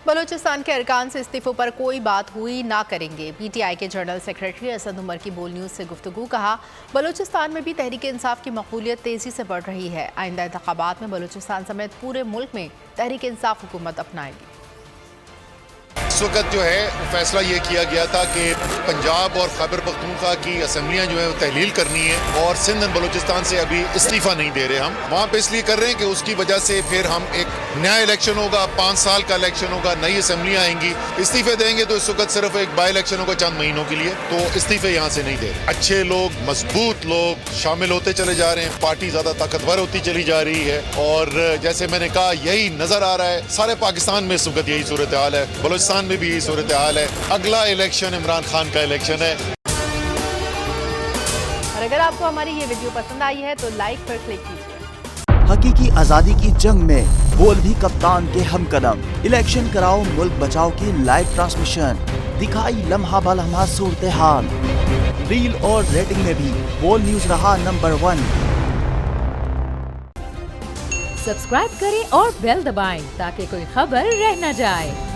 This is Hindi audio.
बलूचिस्तान के अरकान से इस्तीफों पर कोई बात हुई ना करेंगे। पीटीआई के जनरल सेक्रेटरी असद उमर की बोल न्यूज़ से गुफ्तगू। कहा, बलूचिस्तान में भी तहरीक इंसाफ की मकबूलियत तेजी से बढ़ रही है। आइंदा इंतखाबात में बलूचिस्तान समेत पूरे मुल्क में तहरीक इंसाफ हुकूमत अपनाएगी। इस वक्त जो है फैसला ये किया गया था कि पंजाब और खैबर पख्तूनख्वा की असम्बलियां जो है वो तहलील करनी है और सिंध और बलूचिस्तान से अभी इस्तीफा नहीं दे रहे। हम वहाँ पे इसलिए कर रहे हैं कि उसकी वजह से फिर हम एक नया इलेक्शन होगा, 5 साल का इलेक्शन होगा, नई असम्बलियां आएंगी। इस्तीफे देंगे तो इस वक्त सिर्फ एक बाई इलेक्शन होगा चंद महीनों के लिए, तो इस्तीफे यहाँ से नहीं दे रहे। अच्छे लोग, मजबूत लोग शामिल होते चले जा रहे हैं, पार्टी ज्यादा ताकतवर होती चली जा रही है और जैसे मैंने कहा यही नजर आ रहा है। सारे पाकिस्तान में इस वक्त यही सूरत हाल है, बलूचिस्तान में भी यही सूरत हाल है। अगला इलेक्शन इमरान खान का इलेक्शन है। और अगर आपको हमारी ये वीडियो पसंद आई है तो लाइक पर क्लिक कीजिए। हकीकी आजादी की जंग में बोल भी कप्तान के हम कदम। इलेक्शन कराओ मुल्क बचाओ की लाइव ट्रांसमिशन, दिखाई लम्हा ब लम्हा सूरत हाल। रील और रेटिंग में भी बोल न्यूज रहा नंबर 1। सब्सक्राइब करें और बेल दबाएं ताकि कोई खबर रह न जाए।